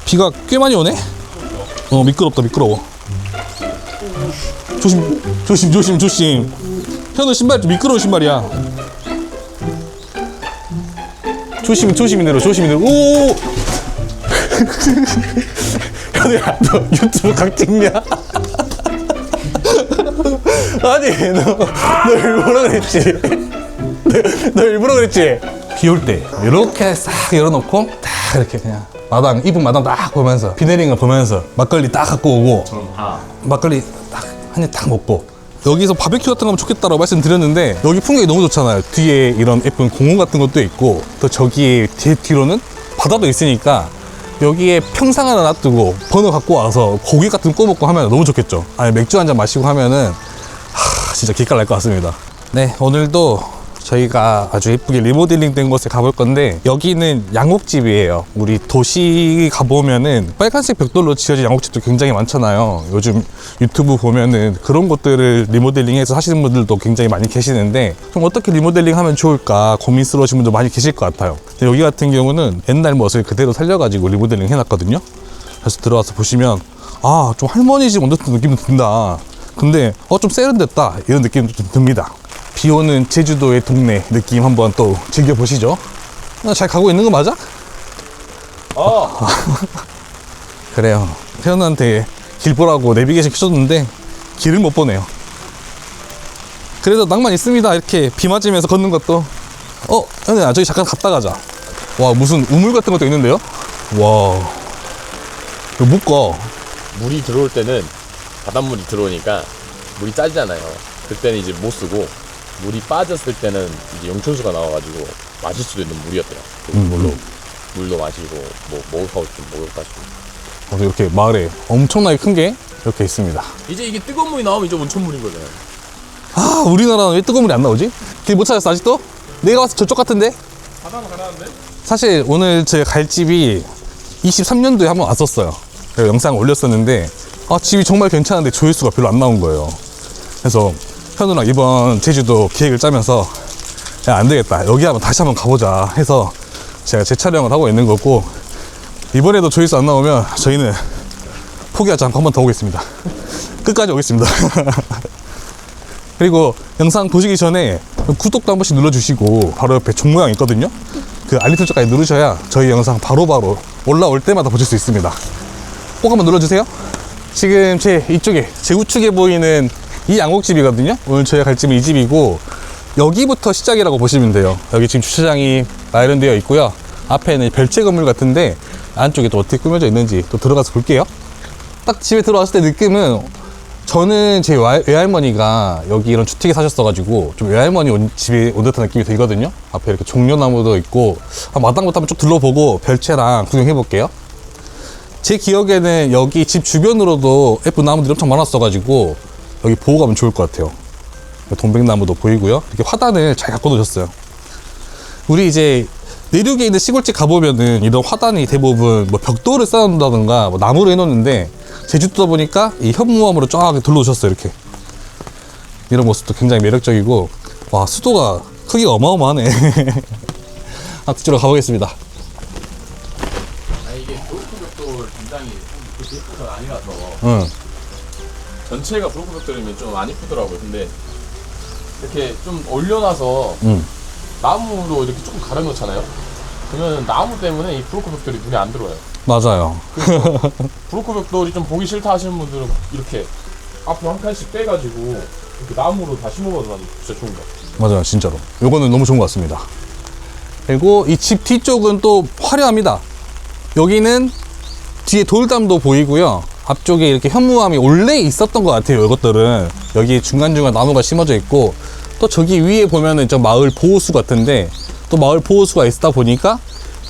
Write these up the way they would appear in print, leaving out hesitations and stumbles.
비가 꽤 많이 오네? 미끄럽다, 미끄러워. 조심. 현우 신발 좀 미끄러운 신발이야. 조심히 내려. 오! 현우야, 너 유튜브 각 찍냐? 아니, 너 일부러 그랬지? 너 일부러 그랬지? 비 올 때 이렇게 싹 열어놓고 딱 이렇게 그냥 이쁜 마당 딱 보면서 비 내리는 거 보면서 막걸리 딱 갖고 오고 막걸리 딱 한 입 딱 먹고 여기서 바베큐 같은 거 하면 좋겠다라고 말씀드렸는데 여기 풍경이 너무 좋잖아요. 뒤에 이런 예쁜 공원 같은 것도 있고 또 저기 뒤로는 바다도 있으니까 여기에 평상 하나 놔두고 버너 갖고 와서 고기 같은 거 구워 먹고 하면 너무 좋겠죠. 아니 맥주 한잔 마시고 하면은 진짜 기깔 날 것 같습니다. 네, 오늘도 저희가 아주 예쁘게 리모델링 된 곳에 가볼 건데 여기는 양옥집이에요. 우리 도시 가보면은 빨간색 벽돌로 지어진 양옥집도 굉장히 많잖아요. 요즘 유튜브 보면은 그런 것들을 리모델링해서 하시는 분들도 굉장히 많이 계시는데 그럼 어떻게 리모델링 하면 좋을까 고민스러우신 분도 많이 계실 것 같아요. 근데 여기 같은 경우는 옛날 멋을 그대로 살려가지고 리모델링 해놨거든요. 그래서 들어와서 보시면 좀 할머니 집 온 듯한 느낌도 든다. 근데 좀 세련됐다 이런 느낌도 좀 듭니다. 비 오는 제주도의 동네 느낌 한번 또 즐겨보시죠. 잘 가고 있는 거 맞아? 그래요. 태연한테 길 보라고 내비게이션 켜줬는데 길을 못 보네요. 그래도 낭만 있습니다. 이렇게 비 맞으면서 걷는 것도. 현우야, 저기 잠깐 갔다 가자. 와, 무슨 우물 같은 것도 있는데요? 와, 이거 못 가. 물이 들어올 때는 바닷물이 들어오니까 물이 짜지잖아요. 그때는 이제 못 쓰고 물이 빠졌을 때는 이제 용천수가 나와가지고 마실 수도 있는 물이었대요. 그걸로 물도 마시고 뭐 먹을 거 좀 먹을까. 이렇게 마을에 엄청나게 큰 게 이렇게 있습니다. 이제 이게 뜨거운 물이 나오면 이제 온천물인 거잖아요. 우리나라는 왜 뜨거운 물이 안 나오지? 길 못 찾았어 아직도? 내가 와서 저쪽 같은데? 바다는 가라는데? 사실 오늘 제가 갈 집이 23년도에 한번 왔었어요. 그래서 영상을 올렸었는데 집이 정말 괜찮은데 조회수가 별로 안 나온 거예요. 그래서 현우랑 이번 제주도 계획을 짜면서 야, 안 되겠다, 여기 한번 다시 한번 가보자 해서 제가 재촬영을 하고 있는 거고, 이번에도 조회수 안 나오면 저희는 포기하지 않고 한 번 더 오겠습니다. 끝까지 오겠습니다. 그리고 영상 보시기 전에 구독도 한 번씩 눌러주시고 바로 옆에 종 모양 있거든요. 그 알림 설정까지 누르셔야 저희 영상 바로바로 올라올 때마다 보실 수 있습니다. 꼭 한번 눌러주세요. 지금 제 이쪽에 제 우측에 보이는 이 양옥집이거든요. 오늘 저희가 갈 집은 이 집이고 여기부터 시작이라고 보시면 돼요. 여기 지금 주차장이 마련되어 있고요. 앞에는 별채 건물 같은데 안쪽에 또 어떻게 꾸며져 있는지 또 들어가서 볼게요. 딱 집에 들어왔을 때 느낌은, 저는 제 외할머니가 여기 이런 주택에 사셨어가지고 좀 외할머니 집에 온 듯한 느낌이 들거든요. 앞에 이렇게 종려나무도 있고 마당부터 한번 쭉 둘러보고 별채랑 구경해 볼게요. 제 기억에는 여기 집 주변으로도 예쁜 나무들이 엄청 많았어가지고 여기 보고 가면 좋을 것 같아요. 동백나무도 보이고요. 이렇게 화단을 잘 갖고 놓으셨어요. 우리 이제 내륙에 있는 시골집 가보면은 이런 화단이 대부분 뭐 벽돌을 쌓아놓는다던가 뭐 나무로 해놓는데 제주도다 보니까 이 현무암으로 쫙 둘러놓으셨어요. 이렇게 이런 모습도 굉장히 매력적이고, 와, 수도가 크기가 어마어마하네. 그쪽으로 가보겠습니다. 이게 브로커벽돌 굉장히 그렇게 예쁜 건 아니라서 응. 전체가 브로커벽돌이면 좀 안 예쁘더라고요. 근데 이렇게 좀 올려놔서 나무로 이렇게 조금 가려놓잖아요. 그러면 나무 때문에 이 브로커벽돌이 눈에 안 들어와요. 맞아요. 브로커벽돌이 좀 보기 싫다 하시는 분들은 이렇게 앞으로 한 칸씩 빼가지고 이렇게 나무로 다 심어봐도 난 진짜 좋은 것 같아요. 맞아요, 진짜로. 요거는 너무 좋은 것 같습니다. 그리고 이 집 뒤쪽은 또 화려합니다. 여기는 뒤에 돌담도 보이고요. 앞쪽에 이렇게 현무암이 원래 있었던 것 같아요. 이것들은 여기 중간중간 나무가 심어져 있고, 또 저기 위에 보면은 저 마을 보호수 같은데 또 마을 보호수가 있다 보니까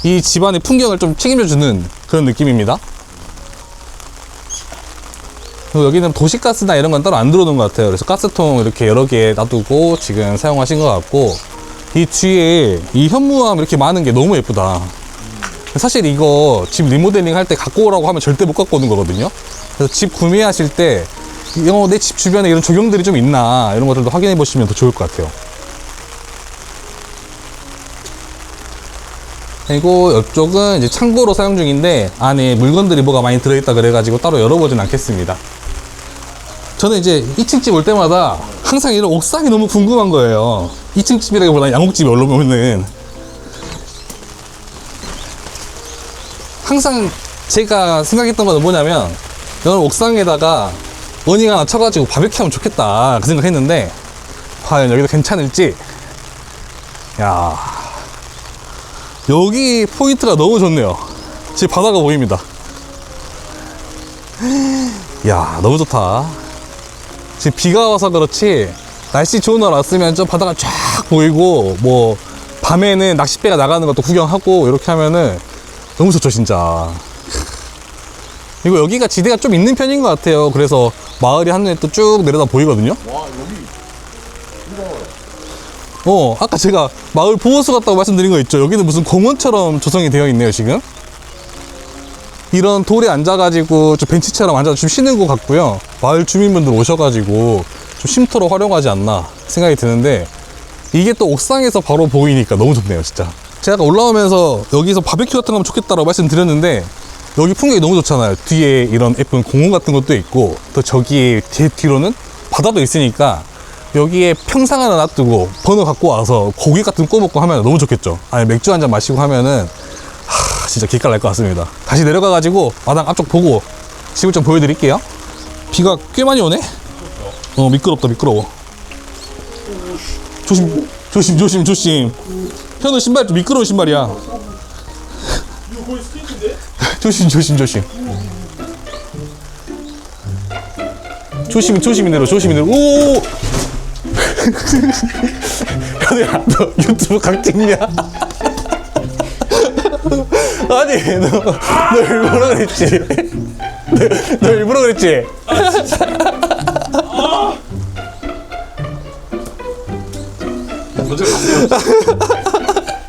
이 집안의 풍경을 좀 책임져주는 그런 느낌입니다. 그리고 여기는 도시가스나 이런 건 따로 안 들어오는 것 같아요. 그래서 가스통 이렇게 여러 개 놔두고 지금 사용하신 것 같고, 이 뒤에 이 현무암 이렇게 많은 게 너무 예쁘다. 사실 이거 집 리모델링 할 때 갖고 오라고 하면 절대 못 갖고 오는 거거든요. 그래서 집 구매하실 때 내 집 주변에 이런 조경들이 좀 있나 이런 것들도 확인해 보시면 더 좋을 것 같아요. 그리고 이쪽은 이제 창고로 사용 중인데 안에 물건들이 뭐가 많이 들어있다 그래가지고 따로 열어보진 않겠습니다. 저는 이제 2층 집 올 때마다 항상 이런 옥상이 너무 궁금한 거예요. 2층 집이라기보다 양옥집에 올라오면은 항상 제가 생각했던 건 뭐냐면 이런 옥상에다가 원잉 하나 쳐가지고 바베큐 하면 좋겠다 그 생각했는데 과연 여기도 괜찮을지. 야, 여기 포인트가 너무 좋네요. 집 바다가 보입니다. 야, 너무 좋다. 지금 비가 와서 그렇지 날씨 좋은 날 왔으면 저 바다가 쫙 보이고 뭐 밤에는 낚싯배가 나가는 것도 구경하고 이렇게 하면은 너무 좋죠 진짜. 그리고 여기가 지대가 좀 있는 편인 것 같아요. 그래서 마을이 한눈에 또 쭉 내려다 보이거든요. 와 여기 아까 제가 마을 보호소 같다고 말씀드린 거 있죠. 여기는 무슨 공원처럼 조성이 되어 있네요 지금. 이런 돌에 앉아가지고 좀 벤치처럼 앉아서 좀 쉬는 것 같고요. 마을 주민분들 오셔가지고 좀 쉼터로 활용하지 않나 생각이 드는데 이게 또 옥상에서 바로 보이니까 너무 좋네요 진짜. 제가 아까 올라오면서 여기서 바베큐 같은 거 하면 좋겠다라고 말씀드렸는데 여기 풍경이 너무 좋잖아요. 뒤에 이런 예쁜 공원 같은 것도 있고 또 저기 뒤로는 바다도 있으니까 여기에 평상 하나 놔두고 버너 갖고 와서 고기 같은 거 구워 먹고 하면 너무 좋겠죠. 아니 맥주 한잔 마시고 하면은 진짜 기깔 날 것 같습니다. 다시 내려가가지고 마당 앞쪽 보고 집을 좀 보여드릴게요. 비가 꽤 많이 오네? 미끄럽다 미끄러워. 조심. 현우 신발 좀 미끄러운 신발이야. 이거 거의 스케이트인데? 조심. 조심히 내려. 오! 현우야, 너 유튜브 각 찍냐? 아니, 너 일부러 그랬지? 너 일부러 그랬지? 먼저 가세요.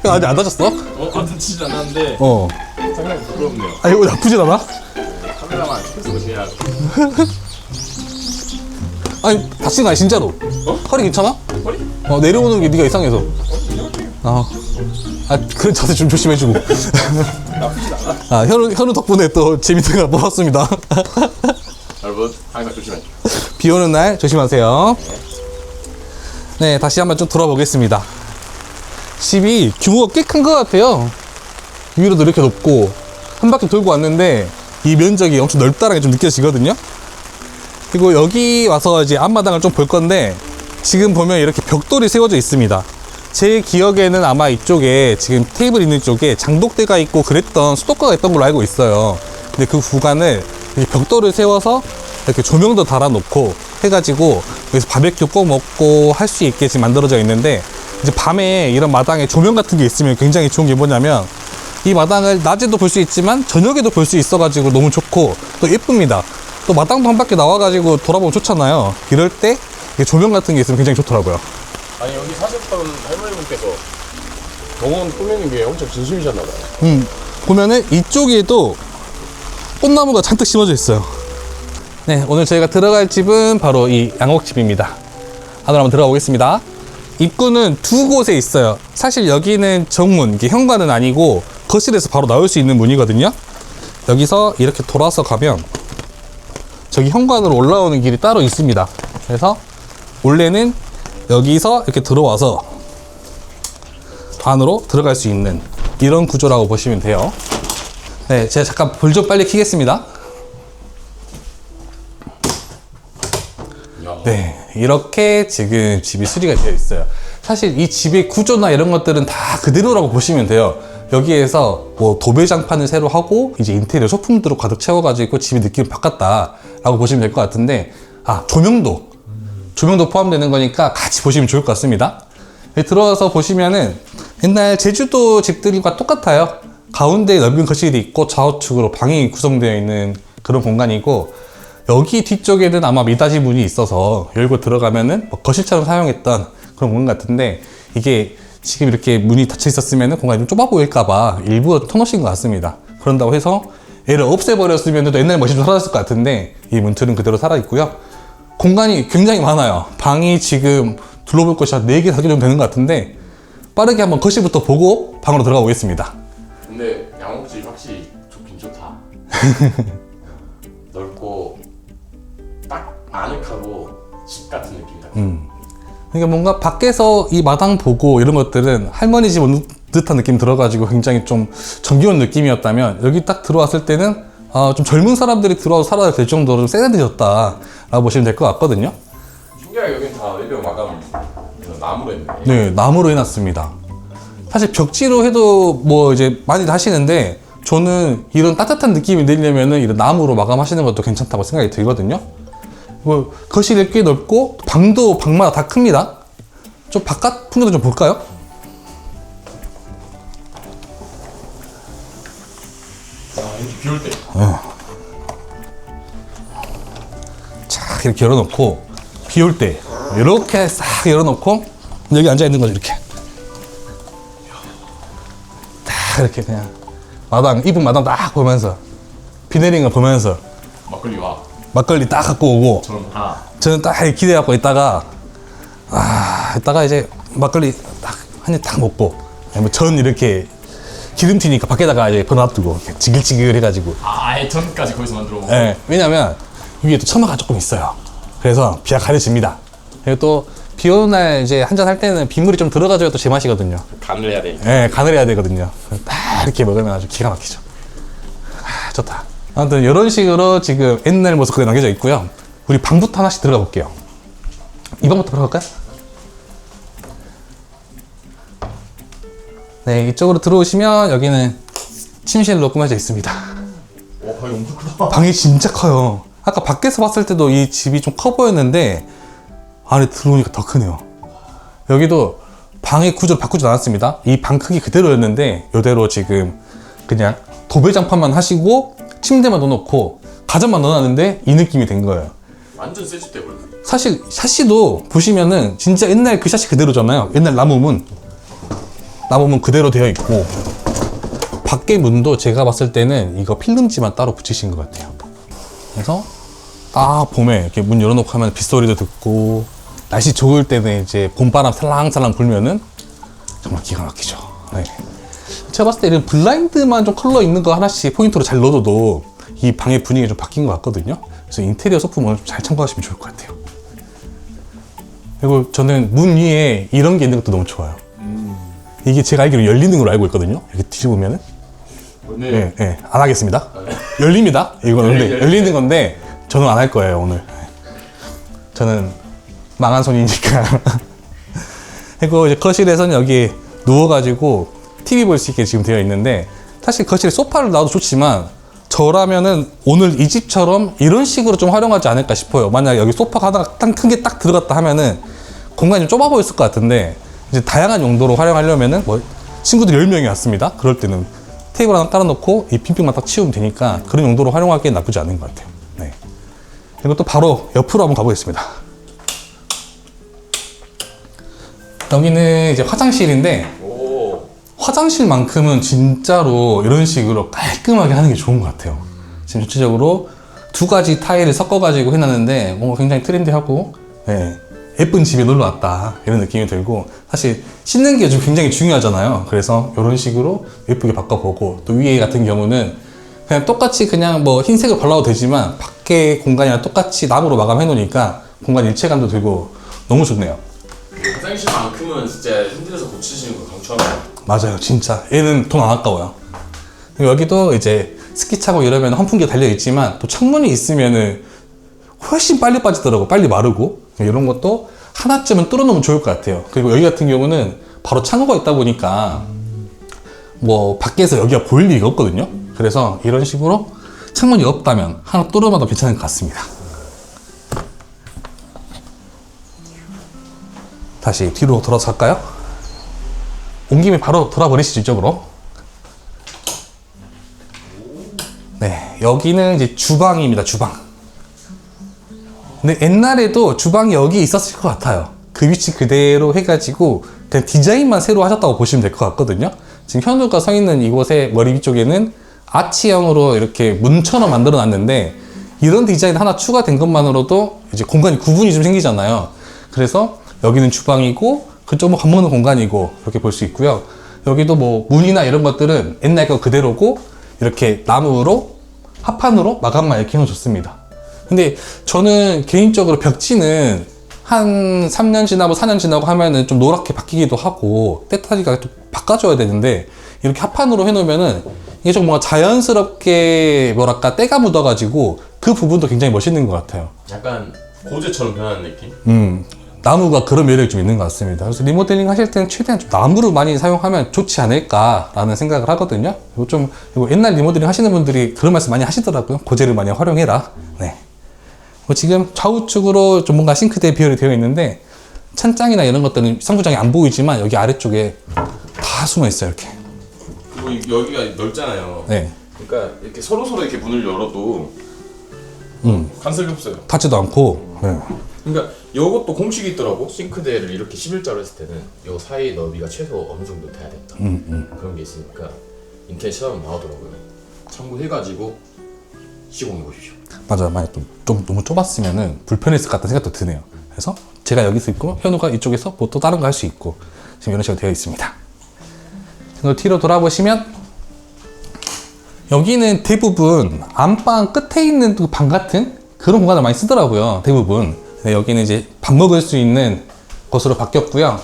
아직 안 다쳤어? 안 다치지 않았는데 상당히 부끄럽네요. 아니, 이거 나쁘진 않아? 카메라만 계속 그냥 아니, 다친 거 아니, 진짜로. 허리 괜찮아? 허리? 내려오는 게 네가 이상해서. 그런 자세 좀 조심해주고. 나쁘진 않아. 현우 덕분에 또 재밌는 거 뽑았습니다. 여러분 항상 조심하세요. 비 오는 날 조심하세요. 네, 다시 한번 좀 돌아보겠습니다. 집이 규모가 꽤 큰 것 같아요. 위로도 이렇게 높고 한 바퀴 돌고 왔는데 이 면적이 엄청 넓다라는 게 좀 느껴지거든요. 그리고 여기 와서 이제 앞마당을 좀 볼 건데 지금 보면 이렇게 벽돌이 세워져 있습니다. 제 기억에는 아마 이쪽에 지금 테이블 있는 쪽에 장독대가 있고 그랬던 수도가가 있던 걸로 알고 있어요. 근데 그 구간을 이렇게 벽돌을 세워서 이렇게 조명도 달아놓고 해가지고 여기서 바베큐 구워 먹고 할 수 있게 지금 만들어져 있는데 이제 밤에 이런 마당에 조명 같은 게 있으면 굉장히 좋은 게 뭐냐면 이 마당을 낮에도 볼 수 있지만 저녁에도 볼 수 있어가지고 너무 좋고 또 예쁩니다. 또 마당도 한 바퀴 나와가지고 돌아보면 좋잖아요. 이럴 때 조명 같은 게 있으면 굉장히 좋더라고요. 아니 여기 사셨던 할머니분께서 정원 꾸미는 게 엄청 진심이셨나봐요. 보면은 이쪽에도 꽃나무가 잔뜩 심어져 있어요. 네, 오늘 저희가 들어갈 집은 바로 이 양옥집입니다. 안으로 한번 들어가 보겠습니다. 입구는 두 곳에 있어요. 사실 여기는 정문, 이게 현관은 아니고 거실에서 바로 나올 수 있는 문이거든요. 여기서 이렇게 돌아서 가면 저기 현관으로 올라오는 길이 따로 있습니다. 그래서 원래는 여기서 이렇게 들어와서 안으로 들어갈 수 있는 이런 구조라고 보시면 돼요. 네, 제가 잠깐 불 좀 빨리 켜겠습니다. 네, 이렇게 지금 집이 수리가 되어 있어요. 사실 이 집의 구조나 이런 것들은 다 그대로라고 보시면 돼요. 여기에서 뭐 도배장판을 새로 하고 이제 인테리어 소품들로 가득 채워가지고 집이 느낌을 바꿨다라고 보시면 될 것 같은데, 조명도 포함되는 거니까 같이 보시면 좋을 것 같습니다. 여기 들어와서 보시면은 옛날 제주도 집들과 똑같아요. 가운데 넓은 거실이 있고 좌우측으로 방이 구성되어 있는 그런 공간이고, 여기 뒤쪽에는 아마 미닫이 문이 있어서 열고 들어가면은 뭐 거실처럼 사용했던 그런 공간 같은데, 이게 지금 이렇게 문이 닫혀 있었으면 공간이 좀 좁아 보일까봐 일부러 터놓으신 것 같습니다. 그런다고 해서 얘를 없애버렸으면 또 옛날 멋이 좀 사라졌을 것 같은데, 이 문틀은 그대로 살아있고요. 공간이 굉장히 많아요. 방이 지금 둘러볼 곳이 한 4개, 4개 정도 되는 것 같은데, 빠르게 한번 거실부터 보고 방으로 들어가 보겠습니다. 근데 양옥집 확실히 좋긴 좋다. 넓고 딱 아늑하고 집 같은 느낌 같아. 그러니까 뭔가 밖에서 이 마당 보고 이런 것들은 할머니 집 온 듯한 느낌 들어가지고 굉장히 좀 정겨운 느낌이었다면, 여기 딱 들어왔을 때는 좀 젊은 사람들이 들어와서 살아야 될 정도로 좀 세련되졌다 라고 보시면 될 것 같거든요. 신기하게 여긴 다 외벽 마감을 나무로 했네. 네, 나무로 해놨습니다. 사실 벽지로 해도 뭐 이제 많이들 하시는데, 저는 이런 따뜻한 느낌이 내려면은 이런 나무로 마감하시는 것도 괜찮다고 생각이 들거든요. 뭐 거실이 꽤 넓고 방도 방마다 다 큽니다. 좀 바깥 풍경도 좀 볼까요? 이렇게 비올 때. 자, 이렇게 열어놓고 비 올 때 이렇게 싹 열어놓고 여기 앉아 있는 거죠. 이렇게 딱 이렇게 그냥 이쁜 마당 딱 보면서 비 내리는 거 보면서 막걸리 와. 막걸리 딱 갖고 오고, 저는 딱 기대하고 있다가 이따가 이제 막걸리 딱 한 입 딱 먹고, 뭐 전 이렇게 기름 튀니까 밖에다가 이제 버놔두고 이렇게 지글지글 해가지고. 아예 전까지 거기서 만들어 먹어. 네, 왜냐면 위에 또 처마가 조금 있어요. 그래서 비가 가려집니다. 그리고 또 비 오는 날 이제 한잔 할 때는 빗물이 좀 들어가줘야 또 제맛이거든요. 간을 해야 돼. 네, 간을 해야 되거든요. 딱 이렇게 먹으면 아주 기가 막히죠. 좋다. 아무튼 이런 식으로 지금 옛날 모습 그대로 남겨져 있고요. 우리 방부터 하나씩 들어가 볼게요. 이 방부터 들어갈까요? 네, 이쪽으로 들어오시면 여기는 침실로 꾸며져 있습니다. 와, 방이 엄청 크다. 방이 진짜 커요. 아까 밖에서 봤을 때도 이 집이 좀 커 보였는데 안에 들어오니까 더 크네요. 여기도 방의 구조를 바꾸지 않았습니다. 이 방 크기 그대로였는데 이대로 지금 그냥 도배장판만 하시고 침대만 넣어놓고 가전만 넣어놨는데 이 느낌이 된 거예요. 완전 새 집 돼버렸네. 사실 샤시도 보시면은 진짜 옛날 그 샤시 그대로잖아요. 옛날 나무문 그대로 되어 있고, 밖에 문도 제가 봤을 때는 이거 필름지만 따로 붙이신 것 같아요. 그래서 딱 봄에 이렇게 문 열어놓고 하면 빗소리도 듣고, 날씨 좋을 때는 이제 봄바람 살랑살랑 불면은 정말 기가 막히죠. 네. 제가 봤을 때 이런 블라인드만 좀 컬러 있는 거 하나씩 포인트로 잘 넣어도 이 방의 분위기가 좀 바뀐 것 같거든요. 그래서 인테리어 소품을 좀 잘 참고하시면 좋을 것 같아요. 그리고 저는 문 위에 이런 게 있는 것도 너무 좋아요. 이게 제가 알기로 열리는 걸로 알고 있거든요. 이렇게 뒤집으면은. 오늘 네, 안 하겠습니다. 열립니다. 이거는 근데 열리는 건데 저는 안 할 거예요, 오늘. 저는 망한 손이니까. 그리고 이제 거실에서는 여기 누워가지고 TV 볼 수 있게 지금 되어 있는데, 사실 거실에 소파를 놔도 좋지만 저라면은 오늘 이 집처럼 이런 식으로 좀 활용하지 않을까 싶어요. 만약 여기 소파가 하나가 딱 큰 게 딱 들어갔다 하면은 공간이 좀 좁아 보였을 것 같은데, 이제 다양한 용도로 활용하려면은 뭐 친구들 10명이 왔습니다. 그럴 때는 테이블 하나 깔아놓고 이 빈병만 딱 치우면 되니까 그런 용도로 활용하기엔 나쁘지 않은 것 같아요. 네. 그리고 또 바로 옆으로 한번 가보겠습니다. 여기는 이제 화장실인데, 화장실만큼은 진짜로 이런 식으로 깔끔하게 하는 게 좋은 것 같아요. 지금 전체적으로 두 가지 타일을 섞어가지고 해놨는데 뭔가 굉장히 트렌디하고, 네, 예쁜 집에 놀러 왔다 이런 느낌이 들고, 사실 씻는 게 좀 굉장히 중요하잖아요. 그래서 이런 식으로 예쁘게 바꿔보고, 또 위에 같은 경우는 그냥 똑같이 그냥 뭐 흰색을 발라도 되지만 밖에 공간이랑 똑같이 나무로 마감해 놓으니까 공간 일체감도 들고 너무 좋네요. 화장실만큼은 진짜 힘들어서 고치시는 거 강추합니다. 맞아요, 진짜 얘는 돈 안 아까워요. 그리고 여기도 이제 스키 차고 이러면 환풍기가 달려 있지만 또 창문이 있으면은 훨씬 빨리 빠지더라고. 빨리 마르고. 이런 것도 하나쯤은 뚫어놓으면 좋을 것 같아요. 그리고 여기 같은 경우는 바로 창호가 있다 보니까 뭐 밖에서 여기가 보일 리가 없거든요. 그래서 이런 식으로 창문이 없다면 하나 뚫어놔도 괜찮을 것 같습니다. 다시 뒤로 돌아서 갈까요? 온 김에 바로 돌아버리시죠, 이쪽으로. 네, 여기는 이제 주방입니다, 주방. 근데 옛날에도 주방이 여기 있었을 것 같아요. 그 위치 그대로 해가지고 그냥 디자인만 새로 하셨다고 보시면 될 것 같거든요. 지금 현우가 서 있는 이곳의 머리 위쪽에는 아치형으로 이렇게 문처럼 만들어 놨는데, 이런 디자인 하나 추가된 것만으로도 이제 공간이 구분이 좀 생기잖아요. 그래서 여기는 주방이고 그쪽은 밥 먹는 공간이고 이렇게 볼 수 있고요. 여기도 뭐 문이나 이런 것들은 옛날 거 그대로고 이렇게 나무로 합판으로 마감만 이렇게 해놓으셨습니다. 근데 저는 개인적으로 벽지는 한 3년 지나고 4년 지나고 하면은 좀 노랗게 바뀌기도 하고 때타리가 좀 바꿔줘야 되는데 이렇게 합판으로 해놓으면은 이게 좀 뭔가 자연스럽게 뭐랄까 때가 묻어가지고 그 부분도 굉장히 멋있는 것 같아요. 약간 고제처럼 변하는 느낌? 나무가 그런 매력이 좀 있는 것 같습니다. 그래서 리모델링 하실 때는 최대한 좀 나무를 많이 사용하면 좋지 않을까라는 생각을 하거든요. 이거 옛날 리모델링 하시는 분들이 그런 말씀 많이 하시더라고요. 고재를 많이 활용해라. 네. 지금 좌우측으로 좀 뭔가 싱크대 비율이 되어 있는데 찬장이나 이런 것들은 상부장이 안 보이지만 여기 아래쪽에 다 숨어 있어요. 이렇게. 그리고 여기가 넓잖아요. 네. 그러니까 이렇게 서로 이렇게 문을 열어도 간섭이 없어요. 닿지도 않고. 네. 그러니까 이것도 공식이 있더라고. 싱크대를 이렇게 11자로 했을 때는 요 사이 너비가 최소 어느 정도 돼야 된다. 그런 게 있으니까 인터넷 찾아보면 나오더라고요. 참고해가지고 시공해 보십시오. 맞아요. 만약 좀 너무 좁았으면은 불편했을 것 같다는 생각도 드네요. 그래서 제가 여기서 있고 현우가 이쪽에서 뭐 또 다른 거 할 수 있고 지금 이런 식으로 되어 있습니다. 그리고 뒤로 돌아보시면 여기는 대부분 안방 끝에 있는 방 같은 그런 공간을 많이 쓰더라고요. 대부분. 여기는 이제 밥 먹을 수 있는 곳으로 바뀌었고요.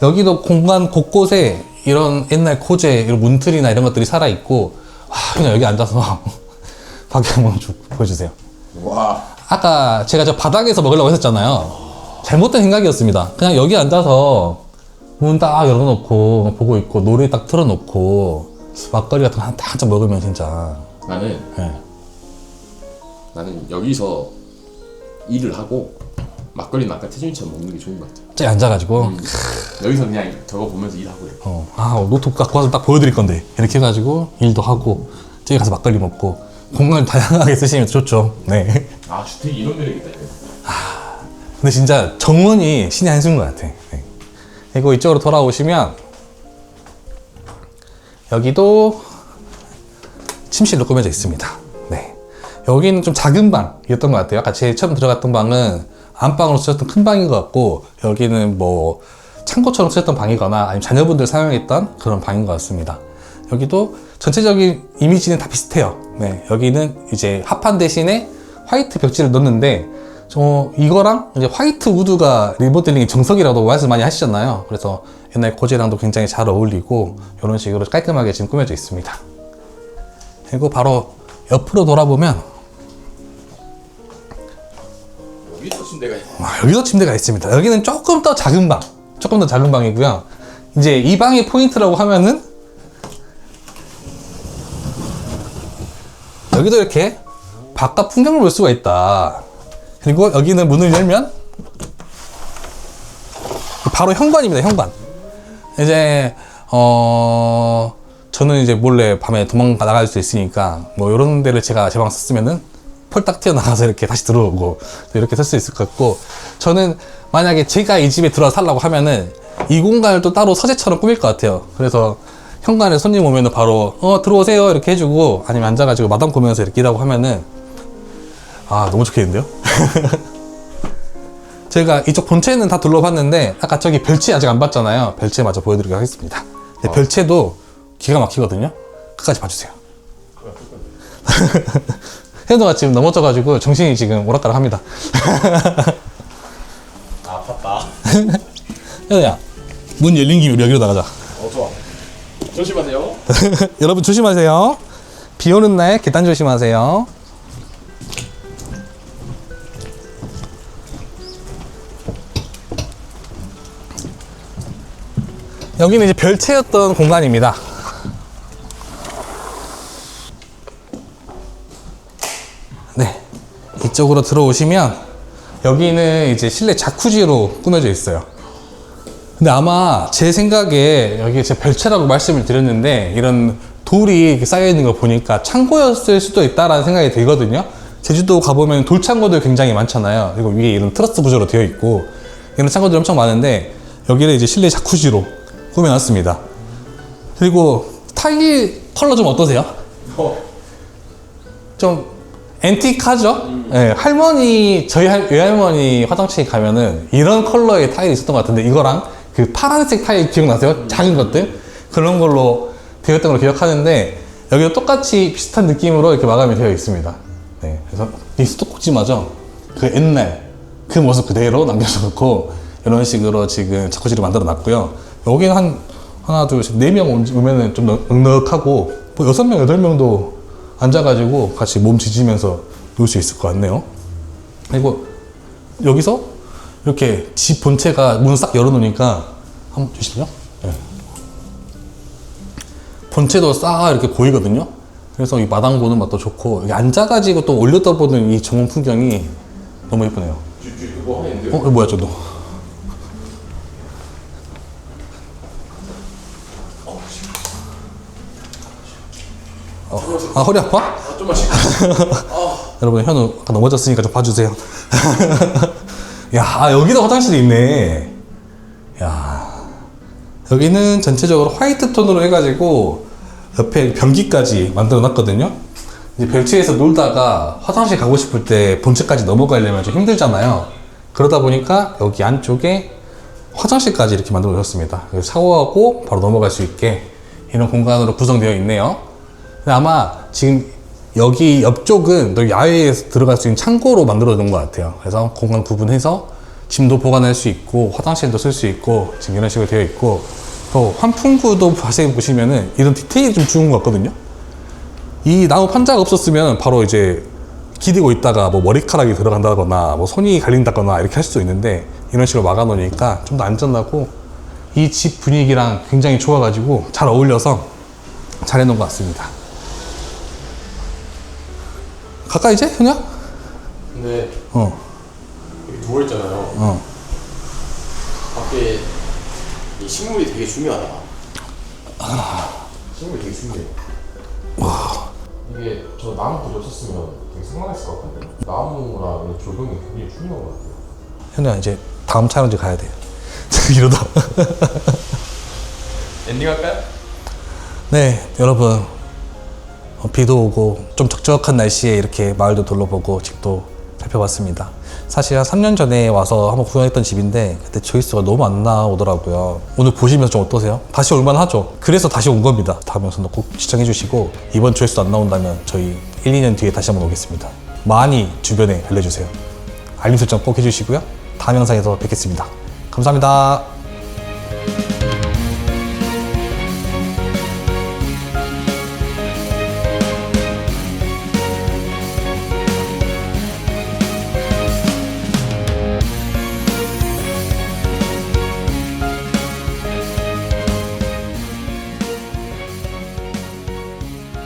여기도 공간 곳곳에 이런 옛날 코제, 이런 문틀이나 이런 것들이 살아있고, 와, 그냥 여기 앉아서 밖에 한번 쭉 보여주세요. 와. 아까 제가 저 바닥에서 먹으려고 했었잖아요. 잘못된 생각이었습니다. 그냥 여기 앉아서 문 딱 열어놓고 보고 있고, 노래 딱 틀어놓고, 막걸리 같은 거 딱 한잔 먹으면 진짜. 나는 여기서 일을 하고 막걸리는 아까 태준이처럼 먹는 게 좋은 것 같아. 저기 앉아가지고. 여기서 그냥 저거 보면서 일하고 이렇게. 노트북 갖고 와서 딱 보여드릴 건데. 이렇게 해가지고 일도 하고, 저기 가서 막걸리 먹고, 공간을 다양하게 쓰시면 좋죠. 네. 아, 주택이 이런 매력이 있다. 근데 진짜 정원이 신의 한 수인 것 같아. 네. 그리고 이쪽으로 돌아오시면, 여기도 침실로 꾸며져 있습니다. 네. 여기는 좀 작은 방이었던 것 같아요. 아까 제일 처음 들어갔던 방은 안방으로 쓰였던 큰 방인 것 같고, 여기는 뭐 창고처럼 쓰였던 방이거나 아니면 자녀분들 사용했던 그런 방인 것 같습니다. 여기도 전체적인 이미지는 다 비슷해요. 네. 여기는 이제 합판 대신에 화이트 벽지를 넣었는데, 이거랑 이제 화이트 우드가 리모델링의 정석이라고 말씀 많이 하시잖아요. 그래서 옛날 고제랑도 굉장히 잘 어울리고 이런 식으로 깔끔하게 지금 꾸며져 있습니다. 그리고 바로 옆으로 돌아보면 여기도 침대가 있네. 여기도 침대가 있습니다. 여기는 조금 더 작은 방이고요. 이제 이 방의 포인트라고 하면은 여기도 이렇게 바깥 풍경을 볼 수가 있다. 그리고 여기는 문을 열면 바로 현관입니다. 현관. 이제 저는 이제 몰래 밤에 도망가 나갈 수 있으니까 뭐 이런 데를 제가 제 방 썼으면은 폴딱 튀어나가서 이렇게 다시 들어오고 이렇게 쓸 수 있을 것 같고, 저는 만약에 제가 이 집에 들어와 살라고 하면은 이 공간을 또 따로 서재처럼 꾸밀 것 같아요. 그래서 현관에 손님 오면은 바로 들어오세요 이렇게 해주고, 아니면 앉아가지고 마담 보면서 이렇게 일하고 하면은 너무 좋겠는데요? 제가 이쪽 본체는 다 둘러봤는데 아까 저기 별채 아직 안 봤잖아요. 별채 마저 보여드리도록 하겠습니다. 별채도 기가 막히거든요. 끝까지 봐주세요. 현우가 지금 넘어져가지고 정신이 지금 오락가락합니다. 아팠다. 현우야, 문 열린 김에 우리 여기로 나가자. 좋아. 조심하세요. 여러분 조심하세요. 비 오는 날 계단 조심하세요. 여기는 이제 별채였던 공간입니다. 네. 이쪽으로 들어오시면 여기는 이제 실내 자쿠지로 꾸며져 있어요. 근데 아마 제 생각에 여기 제 별채라고 말씀을 드렸는데 이런 돌이 이렇게 쌓여 있는 걸 보니까 창고였을 수도 있다라는 생각이 들거든요. 제주도 가보면 돌창고들 굉장히 많잖아요. 그리고 위에 이런 트러스 구조로 되어 있고 이런 창고들이 엄청 많은데 여기를 이제 실내 자쿠지로 꾸며놨습니다. 그리고 타일 컬러 좀 어떠세요? 좀 앤틱하죠? 네, 저희 외할머니 화장실에 가면은 이런 컬러의 타일이 있었던 것 같은데, 이거랑 그 파란색 타일 기억나세요? 작은 것들? 그런 걸로 되었던 걸 기억하는데 여기도 똑같이 비슷한 느낌으로 이렇게 마감이 되어 있습니다. 네, 그래서 이 수도꼭지마저 그 옛날 그 모습 그대로 남겨놓고 이런 식으로 지금 자쿠지를 만들어 놨고요. 여기는 한 하나 둘 셋 4명 오면은 좀 넉넉하고 뭐 6명 8명도 앉아가지고 같이 몸 지지면서 놀 수 있을 것 같네요. 그리고 여기서 이렇게 집 본체가 문을 싹 열어놓으니까 한번 주시죠. 네. 본체도 싹 이렇게 보이거든요. 그래서 이 마당 보는 맛도 좋고 여기 앉아가지고 또 올렸다 보는 이 정원 풍경이 너무 예쁘네요. 이거 하는데 이거 뭐야 저도. 아 허리 아파? 좀만 쉬고. 여러분 현우 아까 넘어졌으니까 좀 봐주세요. 야 여기도 화장실이 있네. 야 여기는 전체적으로 화이트 톤으로 해가지고 옆에 변기까지 만들어 놨거든요. 이제 벨트에서 놀다가 화장실 가고 싶을 때 본체까지 넘어가려면 좀 힘들잖아요. 그러다 보니까 여기 안쪽에 화장실까지 이렇게 만들어 놓았습니다. 샤워하고 바로 넘어갈 수 있게 이런 공간으로 구성되어 있네요. 근데 아마 지금 여기 옆쪽은 또 야외에 들어갈 수 있는 창고로 만들어 놓은 것 같아요. 그래서 공간 구분해서 짐도 보관할 수 있고 화장실도 쓸 수 있고 지금 이런 식으로 되어 있고 또 환풍구도 자세히 보시면은 이런 디테일이 좀 좋은 것 같거든요. 이 나무 판자가 없었으면 바로 이제 기대고 있다가 뭐 머리카락이 들어간다거나 뭐 손이 갈린다거나 이렇게 할 수도 있는데 이런 식으로 막아 놓으니까 좀 더 안전하고 이 집 분위기랑 굉장히 좋아가지고 잘 어울려서 잘 해놓은 것 같습니다. 가까이 이제 현우야? 근데 어. 여기 누워있잖아요. 어. 밖에 이 식물이 되게 중요하다. 식물이 되게 중요해요. 이게 저 나무도 없었으면 되게 상관했을 것 같은데 나무랑 이 조경이 굉장히 중요한 것 같아요. 현우야 이제 다음 촬영지 가야 돼. 이러다. 엔딩 할까요? 네 여러분 비도 오고 좀 적적한 날씨에 이렇게 마을도 둘러보고 집도 살펴봤습니다. 사실 한 3년 전에 와서 한번 구경했던 집인데 그때 조회수가 너무 안 나오더라고요. 오늘 보시면서 좀 어떠세요? 다시 올만 하죠. 그래서 다시 온 겁니다. 다음 영상도 꼭 시청해 주시고 이번 조회수 안 나온다면 저희 1, 2년 뒤에 다시 한번 오겠습니다. 많이 주변에 알려주세요. 알림 설정 꼭 해주시고요. 다음 영상에서 뵙겠습니다. 감사합니다.